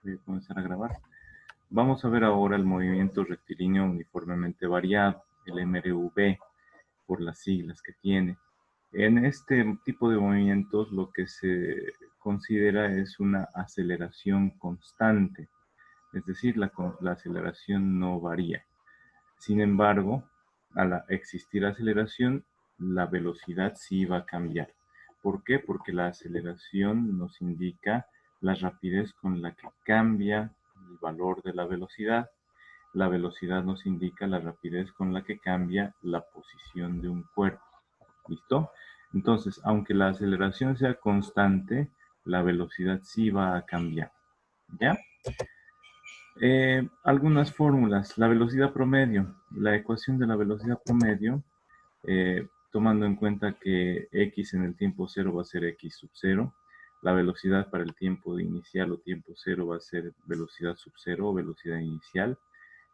Voy a comenzar a grabar. Vamos a ver ahora el movimiento rectilíneo uniformemente variado, el MRV, por las siglas que tiene. En este tipo de movimientos lo que se considera es una aceleración constante, es decir, la aceleración no varía. Sin embargo, al existir aceleración, la velocidad sí va a cambiar. ¿Por qué? Porque la aceleración nos indica la rapidez con la que cambia el valor de la velocidad. La velocidad nos indica la rapidez con la que cambia la posición de un cuerpo. ¿Listo? Entonces, aunque la aceleración sea constante, la velocidad sí va a cambiar. ¿Ya? Algunas fórmulas. La velocidad promedio. La ecuación de la velocidad promedio, tomando en cuenta que x en el tiempo cero va a ser x sub 0. La velocidad para el tiempo inicial o tiempo cero va a ser velocidad sub 0 o velocidad inicial.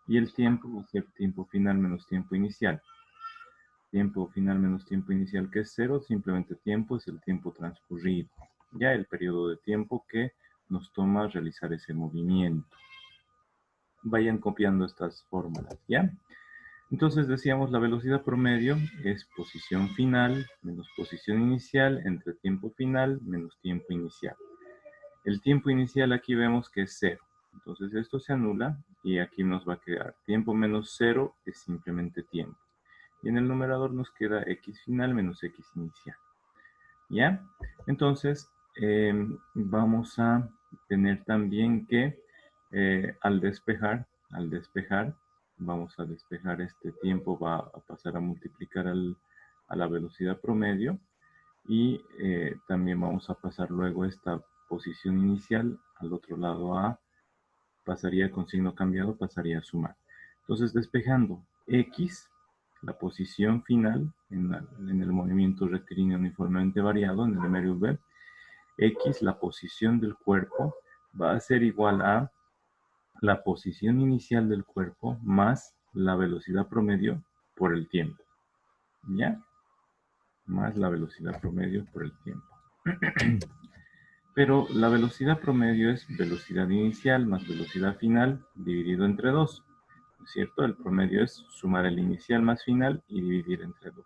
Y el tiempo va a ser tiempo final menos tiempo inicial. Tiempo final menos tiempo inicial, que es 0, simplemente tiempo es el tiempo transcurrido. Ya el periodo de tiempo que nos toma realizar ese movimiento. Vayan copiando estas fórmulas, ¿ya? Entonces decíamos la velocidad promedio es posición final menos posición inicial entre tiempo final menos tiempo inicial. El tiempo inicial aquí vemos que es 0. Entonces esto se anula y aquí nos va a quedar tiempo menos 0 es simplemente tiempo. Y en el numerador nos queda x final menos x inicial. ¿Ya? Entonces vamos a tener también que al despejar, vamos a despejar este tiempo, va a pasar a multiplicar a la velocidad promedio y también vamos a pasar luego esta posición inicial al otro lado pasaría con signo cambiado, pasaría a sumar. Entonces despejando x, la posición final en el movimiento rectilíneo uniformemente variado, en el MRV, x, la posición del cuerpo, va a ser igual a la posición inicial del cuerpo más la velocidad promedio por el tiempo. ¿Ya? Más la velocidad promedio por el tiempo. Pero la velocidad promedio es velocidad inicial más velocidad final dividido entre 2. ¿No es cierto? El promedio es sumar el inicial más final y dividir entre 2.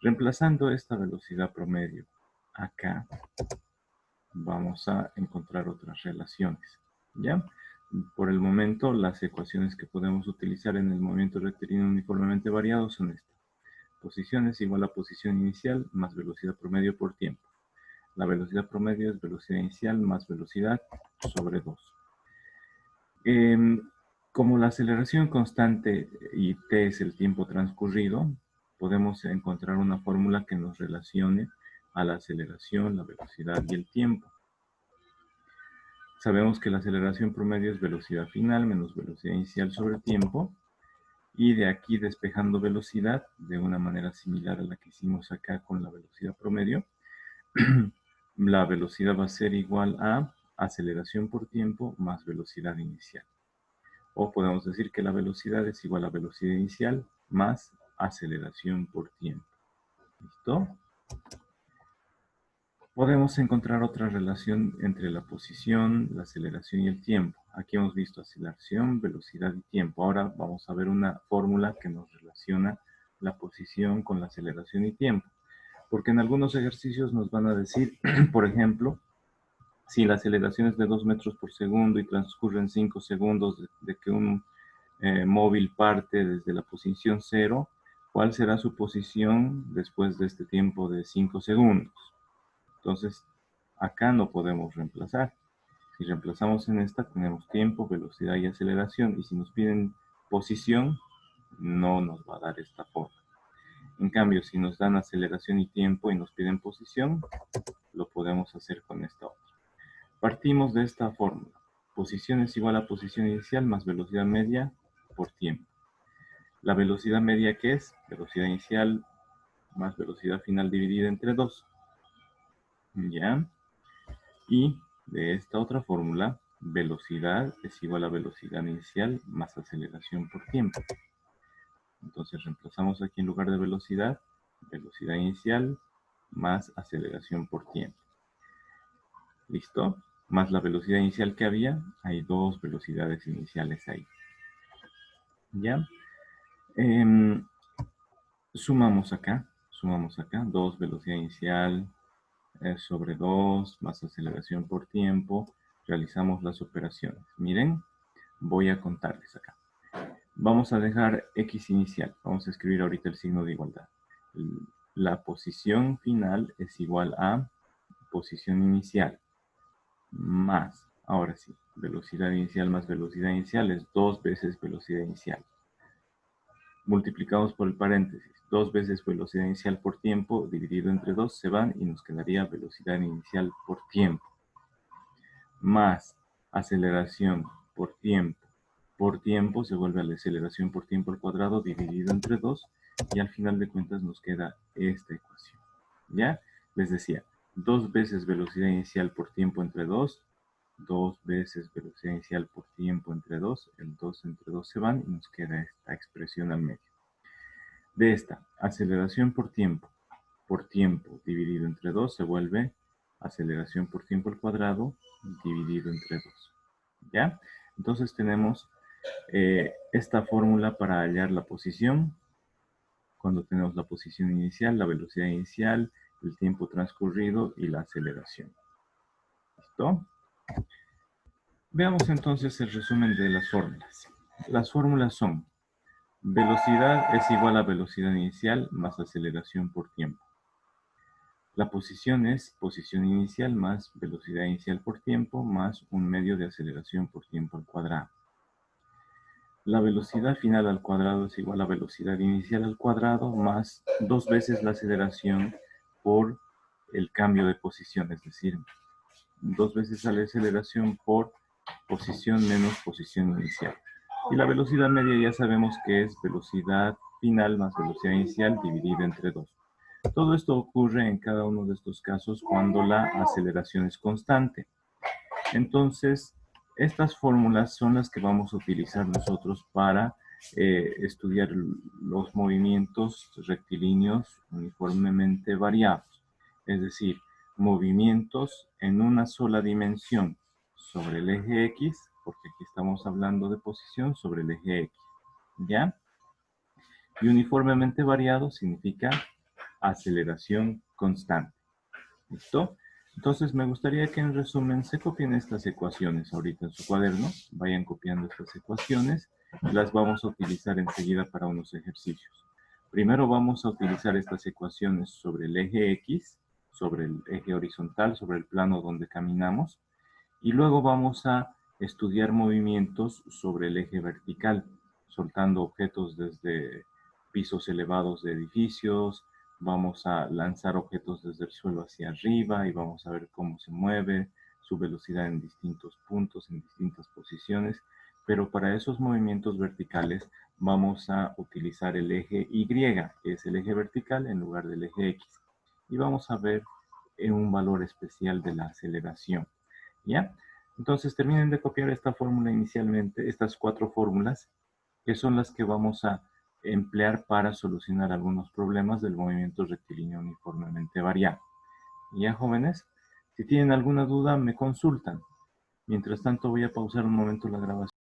Reemplazando esta velocidad promedio acá, vamos a encontrar otras relaciones. ¿Ya? Por el momento, las ecuaciones que podemos utilizar en el movimiento rectilíneo uniformemente variado son estas. Posición es igual a posición inicial más velocidad promedio por tiempo. La velocidad promedio es velocidad inicial más velocidad sobre 2. Como la aceleración constante y t es el tiempo transcurrido, podemos encontrar una fórmula que nos relacione a la aceleración, la velocidad y el tiempo. Sabemos que la aceleración promedio es velocidad final menos velocidad inicial sobre tiempo. Y de aquí despejando velocidad de una manera similar a la que hicimos acá con la velocidad promedio, la velocidad va a ser igual a aceleración por tiempo más velocidad inicial. O podemos decir que la velocidad es igual a velocidad inicial más aceleración por tiempo. ¿Listo? Podemos encontrar otra relación entre la posición, la aceleración y el tiempo. Aquí hemos visto aceleración, velocidad y tiempo. Ahora vamos a ver una fórmula que nos relaciona la posición con la aceleración y tiempo. Porque en algunos ejercicios nos van a decir, por ejemplo, si la aceleración es de 2 metros por segundo y transcurren 5 segundos de que un móvil parte desde la posición 0, ¿cuál será su posición después de este tiempo de 5 segundos? Entonces, acá no podemos reemplazar. Si reemplazamos en esta, tenemos tiempo, velocidad y aceleración. Y si nos piden posición, no nos va a dar esta forma. En cambio, si nos dan aceleración y tiempo y nos piden posición, lo podemos hacer con esta otra. Partimos de esta fórmula. Posición es igual a posición inicial más velocidad media por tiempo. La velocidad media, ¿qué es? Velocidad inicial más velocidad final dividida entre 2. ¿Ya? Y de esta otra fórmula, velocidad es igual a velocidad inicial más aceleración por tiempo. Entonces reemplazamos aquí en lugar de velocidad, velocidad inicial más aceleración por tiempo. ¿Listo? más la velocidad inicial que había, hay dos velocidades iniciales ahí. ¿Ya? Sumamos acá, 2 velocidad inicial sobre 2 más aceleración por tiempo. Realizamos las operaciones. Miren, voy a contarles acá. Vamos a dejar x inicial. Vamos a escribir ahorita el signo de igualdad. La posición final es igual a posición inicial más, ahora sí, velocidad inicial más velocidad inicial es 2 veces velocidad inicial. Multiplicamos por el paréntesis, 2 veces velocidad inicial por tiempo dividido entre 2 se van y nos quedaría velocidad inicial por tiempo. Más aceleración por tiempo se vuelve a la aceleración por tiempo al cuadrado dividido entre 2 y al final de cuentas nos queda esta ecuación. ¿Ya? Les decía, 2 veces velocidad inicial por tiempo entre 2, 2 veces velocidad inicial por tiempo entre 2, el 2 entre 2 se van y nos queda esta expresión al medio. De esta, aceleración por tiempo dividido entre 2 se vuelve aceleración por tiempo al cuadrado dividido entre 2. ¿Ya? Entonces tenemos esta fórmula para hallar la posición. Cuando tenemos la posición inicial, la velocidad inicial, el tiempo transcurrido y la aceleración. ¿Listo? Veamos entonces el resumen de las fórmulas. Las fórmulas son: velocidad es igual a velocidad inicial más aceleración por tiempo. La posición es posición inicial más velocidad inicial por tiempo más un medio de aceleración por tiempo al cuadrado. La velocidad final al cuadrado es igual a velocidad inicial al cuadrado más 2 veces la aceleración por el cambio de posición, es decir, 2 veces la aceleración por posición menos posición inicial. Y la velocidad media ya sabemos que es velocidad final más velocidad inicial dividida entre 2. Todo esto ocurre en cada uno de estos casos cuando la aceleración es constante. Entonces, estas fórmulas son las que vamos a utilizar nosotros para estudiar los movimientos rectilíneos uniformemente variados. Es decir, movimientos en una sola dimensión sobre el eje X, porque aquí estamos hablando de posición sobre el eje X. ¿Ya? Y uniformemente variado significa aceleración constante. ¿Listo? Entonces me gustaría que en resumen se copien estas ecuaciones ahorita en su cuaderno. Vayan copiando estas ecuaciones y las vamos a utilizar enseguida para unos ejercicios. Primero vamos a utilizar estas ecuaciones sobre el eje X, sobre el eje horizontal, sobre el plano donde caminamos. Y luego vamos a estudiar movimientos sobre el eje vertical, soltando objetos desde pisos elevados de edificios. Vamos a lanzar objetos desde el suelo hacia arriba y vamos a ver cómo se mueve, su velocidad en distintos puntos, en distintas posiciones. Pero para esos movimientos verticales vamos a utilizar el eje Y, que es el eje vertical, en lugar del eje X. Y vamos a ver un valor especial de la aceleración. ¿Ya? Entonces terminen de copiar esta fórmula inicialmente, estas 4 fórmulas, que son las que vamos a emplear para solucionar algunos problemas del movimiento rectilíneo uniformemente variado. ¿Ya, jóvenes? Si tienen alguna duda, me consultan. Mientras tanto, voy a pausar un momento la grabación.